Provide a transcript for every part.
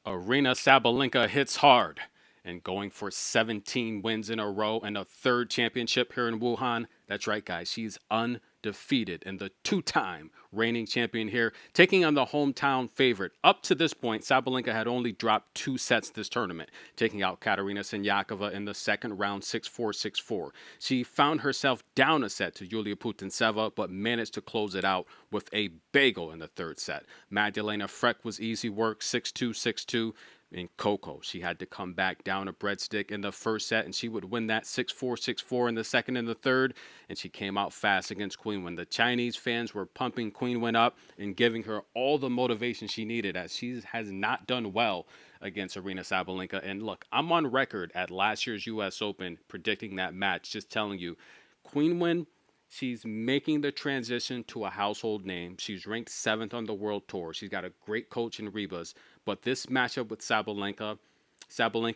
Aryna Sabalenka hits hard and going for 17 wins in a row and a third championship here in Wuhan. That's right, guys. She's undefeated and the two-time reigning champion here, taking on the hometown favorite. Up to this point, Sabalenka had only dropped 2 sets this tournament, taking out Katerina Siniakova in the second round 6-4, 6-4. She found herself down a set to Yulia Putintseva, but managed to close it out with a bagel in the third set. Magdalena Freck was easy work, 6-2, 6-2. In Coco, she had to come back down a breadstick in the first set, and she would win that 6-4, 6-4 in the second and the third, and she came out fast against Queen when the Chinese fans were pumping Queen Win up and giving her all the motivation she needed, as she has not done well against Aryna Sabalenka. And look, I'm on record at last year's U.S. Open predicting that match, just telling you, Queen Win, she's making the transition to a household name. She's ranked seventh on the world tour. She's got a great coach in Ribas. But this matchup with Sabalenka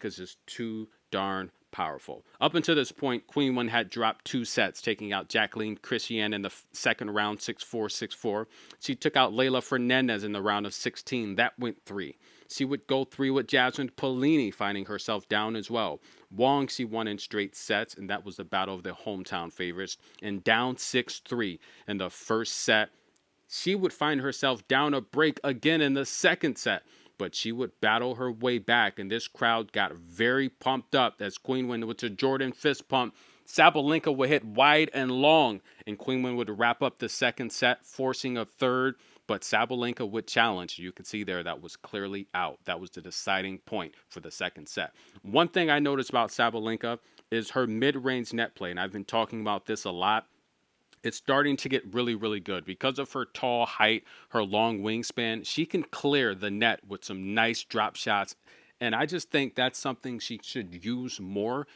is just too darn powerful. Up until this point, Queen One had dropped 2 sets, taking out Jacqueline Christian in the second round, 6-4, 6-4. She took out Leylah Fernandez in the round of 16. That went 3. She would go 3 with Jasmine Polini, finding herself down as well. Wong, she won in straight sets, and that was the battle of the hometown favorites. And down 6-3 in the first set, she would find herself down a break again in the second set, but she would battle her way back, and this crowd got very pumped up as Queen went with a Jordan fist pump. Sabalenka would hit wide and long, and Queenman would wrap up the second set, forcing a third. But Sabalenka would challenge. You can see there that was clearly out. That was the deciding point for the second set. One thing I noticed about Sabalenka is her mid-range net play, and I've been talking about this a lot. It's starting to get really, really good. Because of her tall height, her long wingspan, she can clear the net with some nice drop shots. And I just think that's something she should use more.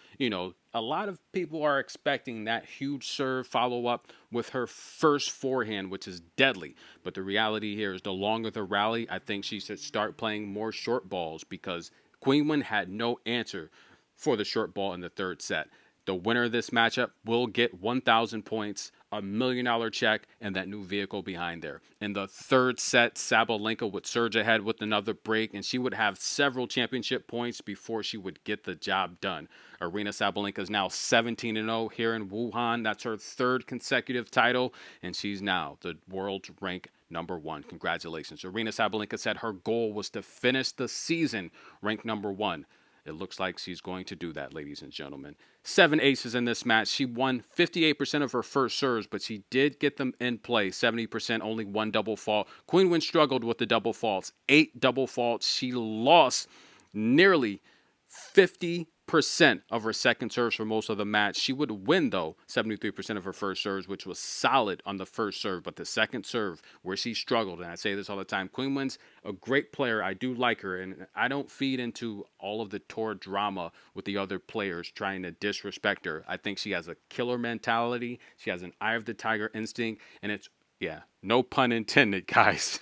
A lot of people are expecting that huge serve follow up with her first forehand, which is deadly. But the reality here is the longer the rally, I think she should start playing more short balls because Queenwin had no answer for the short ball in the third set. The winner of this matchup will get 1,000 points, $1 million check, and that new vehicle behind there. In the third set, Sabalenka would surge ahead with another break, and she would have several championship points before she would get the job done. Aryna Sabalenka is now 17-0 here in Wuhan. That's her third consecutive title, and she's now the world's rank #1. Congratulations. Aryna Sabalenka said her goal was to finish the season ranked #1. It looks like she's going to do that, ladies and gentlemen. 7 aces in this match. She won 58% of her first serves, but she did get them in play. 70%, only 1 double fault. Queenwin struggled with the double faults. 8 double faults. She lost nearly 50% of her second serves for most of the match. She would win, though, 73% of her first serves, which was solid on the first serve. But the second serve, where she struggled, and I say this all the time, Queen Win's a great player. I do like her, and I don't feed into all of the tour drama with the other players trying to disrespect her. I think she has a killer mentality. She has an eye of the tiger instinct, and it's yeah, no pun intended, guys.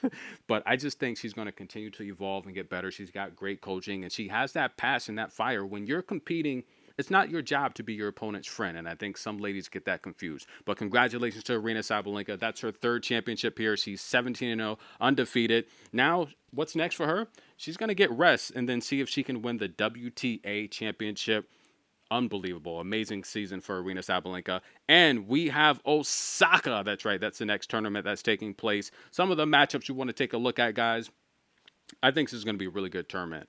But I just think she's going to continue to evolve and get better. She's got great coaching, and she has that passion, that fire. When you're competing, it's not your job to be your opponent's friend, and I think some ladies get that confused. But congratulations to Aryna Sabalenka. That's her third championship here. She's 17-0, undefeated. Now, what's next for her? She's going to get rest and then see if she can win the WTA championship. Unbelievable, amazing season for Aryna Sabalenka. And we have Osaka. That's right. That's the next tournament that's taking place. Some of the matchups you want to take a look at, guys. I think this is going to be a really good tournament.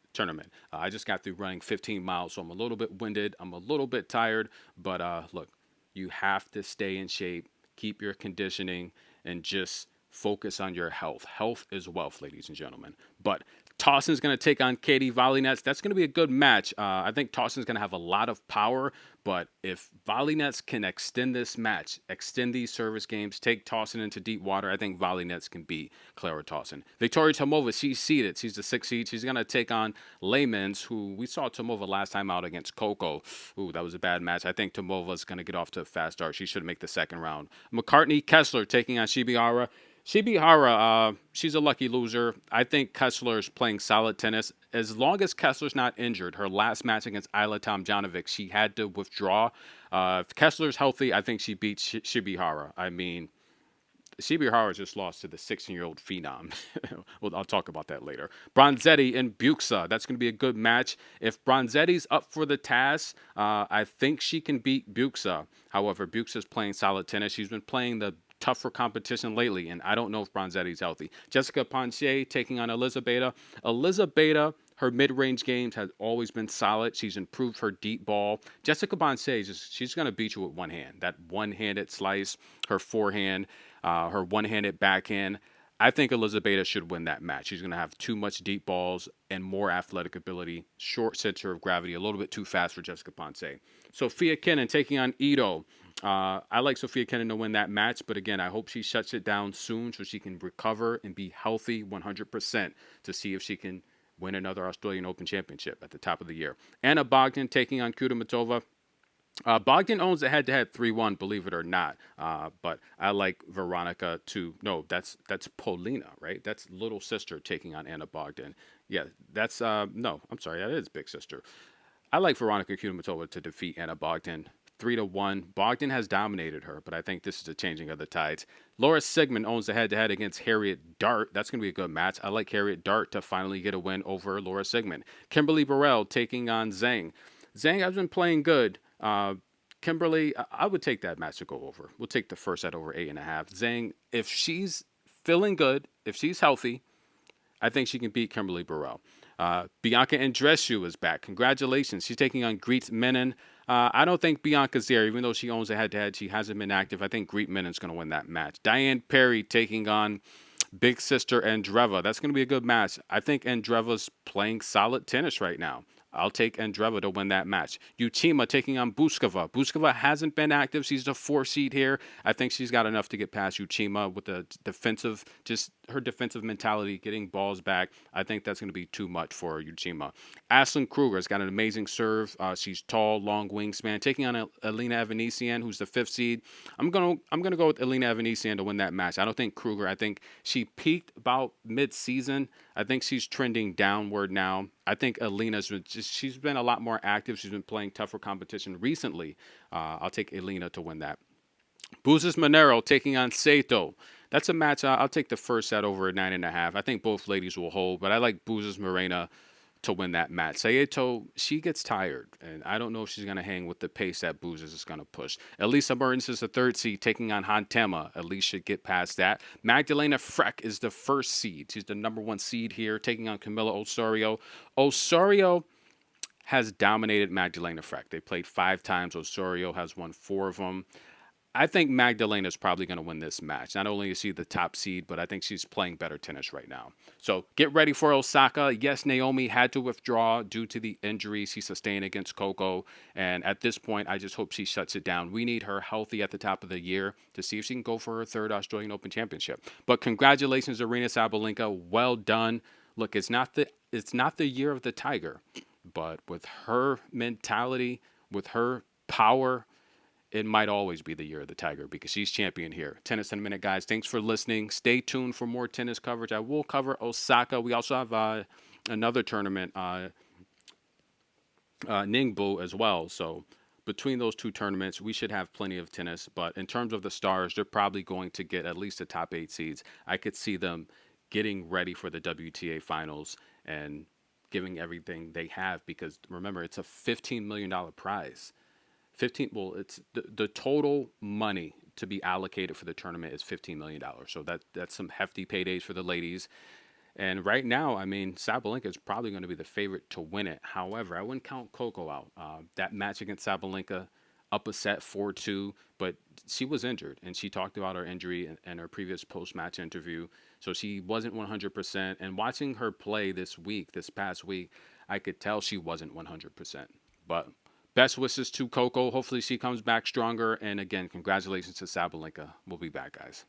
I just got through running 15 miles, so I'm a little bit winded. I'm a little bit tired. But look, you have to stay in shape, keep your conditioning, and just focus on your health. Health is wealth, ladies and gentlemen. But Towson's going to take on Katie Volley-Nets. That's going to be a good match. I think Towson's going to have a lot of power, but if Volley-Nets can extend this match, extend these service games, take Towson into deep water, I think Volley-Nets can beat Clara Towson. Victoria Tomova, she's seeded. She's the 6th seed. She's going to take on Layman's, who we saw Tomova last time out against Coco. Ooh, that was a bad match. I think Tomova's going to get off to a fast start. She should make the second round. McCartney Kessler taking on Shibihara. Shibihara, she's a lucky loser. I think Kessler is playing solid tennis. As long as Kessler's not injured, her last match against Isla Tomjanovic, she had to withdraw. If Kessler's healthy, I think she beats Shibihara. I mean, Shibihara just lost to the 16-year-old phenom. Well, I'll talk about that later. Bronzetti and Buxa. That's going to be a good match. If Bronzetti's up for the task, I think she can beat Buxa. However, Buxa's playing solid tennis. She's been playing the tougher competition lately, and I don't know if Bronzetti's healthy. Jessica Ponce taking on Elizabeth. Elizabeth, her mid-range games has always been solid. She's improved her deep ball. Jessica Ponce, she's going to beat you with one hand. That one-handed slice, her forehand, her one-handed backhand. I think Elizabeth should win that match. She's going to have too much deep balls and more athletic ability, short center of gravity, a little bit too fast for Jessica Ponce. Sophia Kenin taking on Ito. I like Sophia Kenin to win that match, but again, I hope she shuts it down soon so she can recover and be healthy 100% to see if she can win another Australian Open Championship at the top of the year. Anna Bogdan taking on Kudermetova. Bogdan owns the head-to-head 3-1, believe it or not. But I like Veronica to... No, that's Polina, right? That's little sister taking on Anna Bogdan. Yeah, that's... No, I'm sorry, that is big sister. I like Veronica Kudermetova to defeat Anna Bogdan 3-1. Bogdan has dominated her, but I think this is a changing of the tides. Laura Sigmund owns the head-to-head against Harriet Dart. That's going to be a good match. I like Harriet Dart to finally get a win over Laura Sigmund. Kimberly Burrell taking on Zhang. Zhang has been playing good. Kimberly, I would take that match to go over. We'll take the first set over 8.5. Zhang, if she's feeling good, if she's healthy, I think she can beat Kimberly Burrell. Bianca Andreescu is back. Congratulations. She's taking on Greet Menon. I don't think Bianca's there, even though she owns a head-to-head. She hasn't been active. I think Greet Menon's going to win that match. Diane Perry taking on big sister Andreva. That's going to be a good match. I think Andreva's playing solid tennis right now. I'll take Andreva to win that match. Uchima taking on Buskova. Buskova hasn't been active. She's the 4 seed here. I think she's got enough to get past Uchima with the defensive, just her defensive mentality, getting balls back. I think that's going to be too much for Uchima. Ashlyn Kruger's got an amazing serve. She's tall, long wingspan. Taking on Alina Evanesian, who's the 5th seed. I'm gonna go with Alina Evanesian to win that match. I don't think Kruger. I think she peaked about mid-season. I think she's trending downward now. I think Alina's she's been a lot more active. She's been playing tougher competition recently. I'll take Alina to win that. Buzes Monero taking on Sato. That's a match. I'll take the first set over 9.5. I think both ladies will hold, but I like Buzes Morena to win that match. Sato, she gets tired, and I don't know if she's going to hang with the pace that Buzes is going to push. Elisa Mertens is the 3rd seed, taking on Hantema. At least should get past that. Magdalena Freck is the 1st seed. She's the number 1 seed here, taking on Camila Osorio. Osorio has dominated Magdalena Freck. They played 5 times. Osorio has won 4 of them. I think Magdalena is probably going to win this match. Not only is she the top seed, but I think she's playing better tennis right now. So get ready for Osaka. Yes, Naomi had to withdraw due to the injuries she sustained against Coco. And at this point, I just hope she shuts it down. We need her healthy at the top of the year to see if she can go for her 3rd Australian Open Championship. But congratulations, Aryna Sabalenka. Well done. Look, it's not the year of the Tiger, but with her mentality, with her power, it might always be the year of the Tiger because she's champion here. Tennis in a Minute, guys. Thanks for listening. Stay tuned for more tennis coverage. I will cover Osaka. We also have another tournament, Ningbo as well. So between those 2 tournaments, we should have plenty of tennis. But in terms of the stars, they're probably going to get at least the top 8 seeds. I could see them getting ready for the WTA finals and giving everything they have because, remember, it's a $15 million prize. It's the total money to be allocated for the tournament is $15 million. So that's some hefty paydays for the ladies. And right now, I mean, Sabalenka is probably going to be the favorite to win it. However, I wouldn't count Coco out. That match against Sabalenka, up a set 4-2, but she was injured, and she talked about her injury in her previous post-match interview. So she wasn't 100%. And watching her play this past week, I could tell she wasn't 100%. But best wishes to Coco. Hopefully she comes back stronger. And again, congratulations to Sabalenka. We'll be back, guys.